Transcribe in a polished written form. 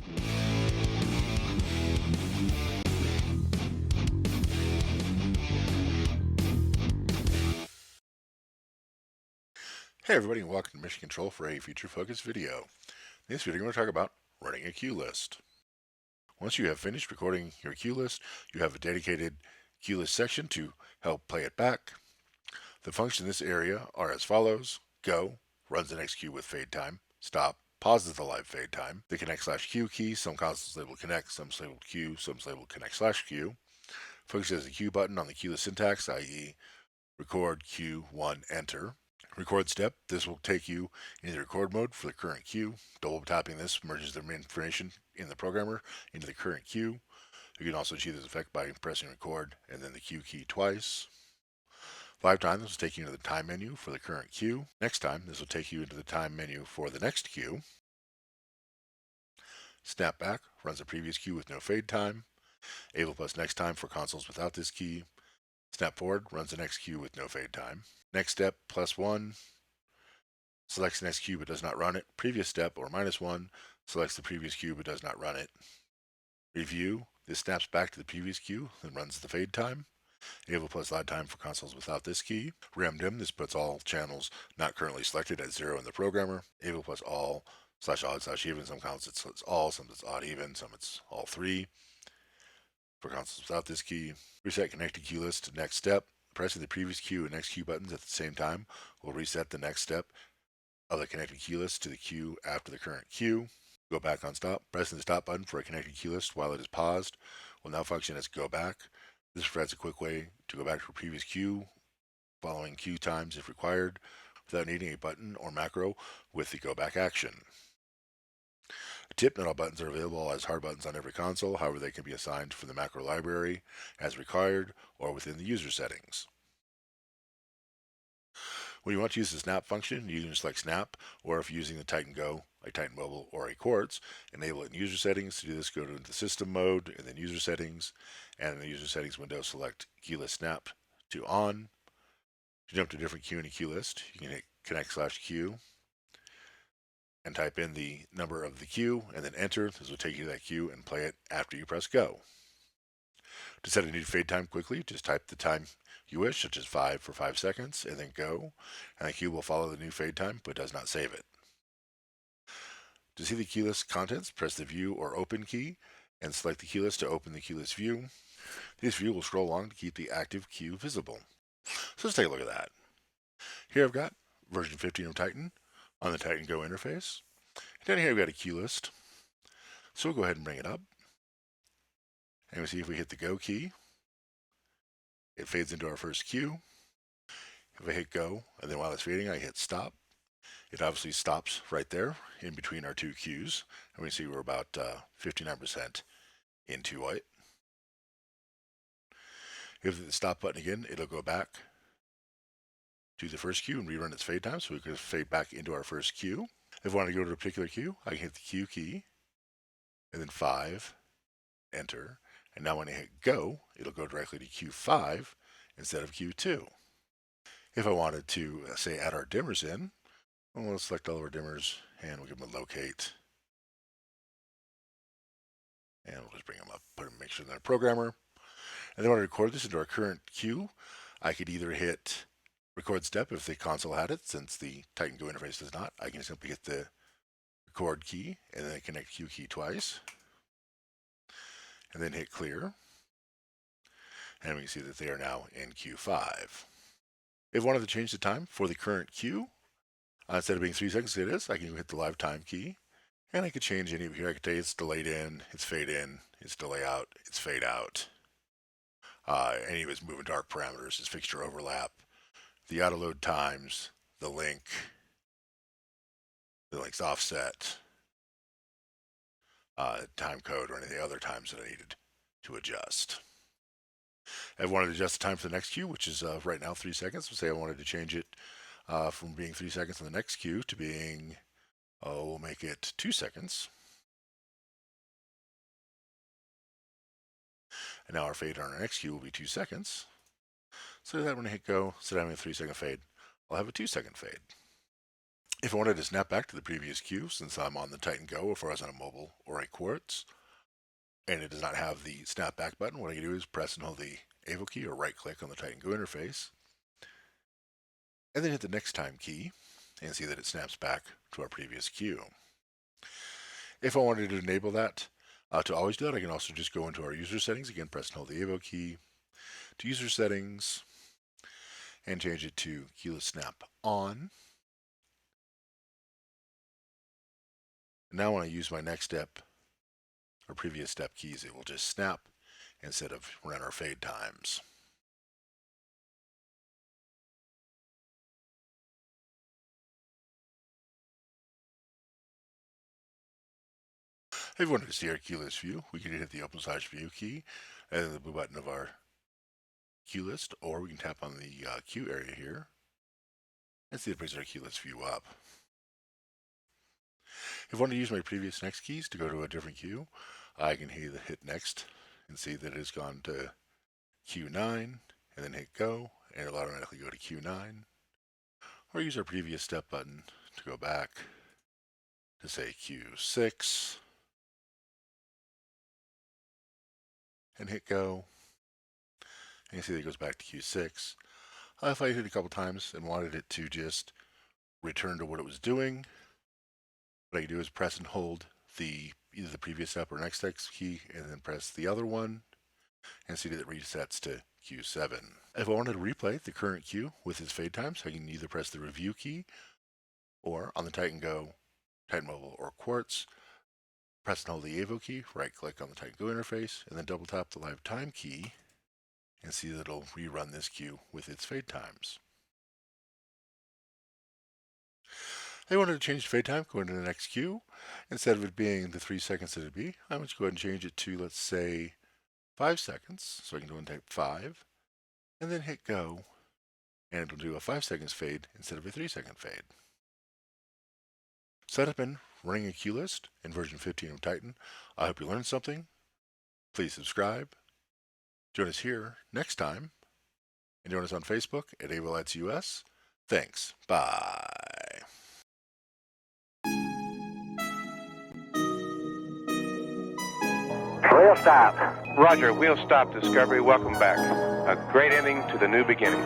Hey everybody, and welcome to Mission Control for a future-focused video. In this video, we're going to talk about running a queue list. Once you have finished recording your queue list, you have a dedicated queue list section to help play it back. The functions in this area are as follows: go, runs the next queue with fade time; stop, pauses the live fade time; the connect/queue key, some consoles labeled connect, some labeled queue, some labeled connect/queue; functions as the queue button on the queue list syntax, i.e. record, queue, 1, enter. Record step, this will take you into record mode for the current queue. Double tapping this merges the information in the programmer into the current queue. You can also achieve this effect by pressing record and then the queue key twice. Live time, this will take you into the time menu for the current queue. Next time, this will take you into the time menu for the next queue. Snap back, runs the previous queue with no fade time. Able plus next time for consoles without this key. Snap forward, runs the next queue with no fade time. Next step, +1. Selects the next queue but does not run it. Previous step, or -1, selects the previous queue but does not run it. Review, this snaps back to the previous queue, then runs the fade time. Enable plus loud time for consoles without this key. Ram dim, this puts all channels not currently selected at 0 in the programmer. Enable plus all /odd/even, some consoles it's all, some it's odd even, some it's all 3. For consoles without this key. Reset connected queue list to next step. Pressing the previous queue and next queue buttons at the same time will reset the next step of the connected queue list to the queue after the current queue. Go back on stop. Pressing the stop button for a connected queue list while it is paused will now function as go back. This provides a quick way to go back to a previous queue, following queue times if required, without needing a button or macro with the go back action. A tip, not all buttons are available as hard buttons on every console, however they can be assigned from the macro library as required or within the user settings. When you want to use the snap function, you can select snap, or if using the Titan Go, like Titan Mobile or a Quartz, enable it in user settings. To do this, go to the system mode and then user settings, and in the user settings window, select queue list snap to on. To jump to a different queue in a queue list, you can hit connect/queue and type in the number of the queue and then enter. This will take you to that queue and play it after you press go. To set a new fade time quickly, just type the time you wish, such as 5 for 5 seconds, and then go, and the queue will follow the new fade time but does not save it. To see the queue list contents, press the View or Open key and select the queue list to open the queue list view. This view will scroll along to keep the active queue visible. So let's take a look at that. Here I've got version 15 of Titan on the Titan Go interface. Down here I've got a queue list. So we'll go ahead and bring it up. And we'll see if we hit the Go key, it fades into our first queue. If I hit go, and then while it's fading, I hit stop, it obviously stops right there in between our two queues. And we see we're about 59% into it. If we hit the stop button again, it'll go back to the first queue and rerun its fade time, so we can fade back into our first queue. If we want to go to a particular queue, I can hit the queue key, and then 5, enter. And now when I hit go, it'll go directly to Q5 instead of Q2. If I wanted to, say, add our dimmers in, we'll select all of our dimmers and we'll give them a locate. And we'll just bring them up, put them, make sure they're a programmer. And then when I record this into our current queue, I could either hit record step if the console had it, since the Titan Go interface does not. I can simply hit the record key and then connect queue key twice. And then hit clear. And we can see that they are now in Q5. If I wanted to change the time for the current queue, instead of being 3 seconds, it is, I can hit the live time key. And I could change any of here. I could tell you it's delayed in, it's fade in, it's delay out, it's fade out. Any of its move and dark parameters, its fixture overlap, the auto load times, the link's offset, time code, or any of the other times that I needed to adjust. If I wanted to adjust the time for the next queue, which is right now 3 seconds, let's say I wanted to change it from being 3 seconds on the next queue to being, we'll make it 2 seconds. And now our fade on our next queue will be 2 seconds. So that when I hit go, instead of having a 3 second fade, I'll have a 2 second fade. If I wanted to snap back to the previous cue, since I'm on the Titan Go, if I was on a mobile or a Quartz, and it does not have the snap back button, what I can do is press and hold the Avo key or right click on the Titan Go interface, and then hit the next time key, and see that it snaps back to our previous cue. If I wanted to enable that, to always do that, I can also just go into our user settings, again press and hold the Avo key, to user settings, and change it to keyless snap on. And now when I use my next step or previous step keys, it will just snap instead of run or fade times. If we wanted to see our cue list view, we can hit the open/view key and then the blue button of our cue list, or we can tap on the cue area here and see it brings our cue list view up. If I want to use my previous next keys to go to a different cue, I can hit next and see that it has gone to Q9 and then hit go and it'll automatically go to Q9, or use our previous step button to go back to say Q6 and hit go, and you see that it goes back to Q6. If I hit it a couple times and wanted it to just return to what it was doing, what I can do is press and hold either the previous step or next step key and then press the other one and see that it resets to Q7. If I wanted to replay the current cue with its fade times, I can either press the review key or on the Titan Go, Titan Mobile, or Quartz, press and hold the Avo key, right click on the Titan Go interface, and then double tap the live time key and see that it'll rerun this cue with its fade times. If I wanted to change the fade time, go into the next cue. Instead of it being the 3 seconds that it'd be, I'm going to go ahead and change it to, let's say, 5 seconds. So I can go and type 5, and then hit go, and it'll do a 5 seconds fade instead of a 3 second fade. Setup and running a cue list in version 15 of Titan. I hope you learned something. Please subscribe. Join us here next time, and join us on Facebook at Avolites US. Thanks. Bye. Wheel stop. Roger, wheel stop, Discovery. Welcome back. A great ending to the new beginning.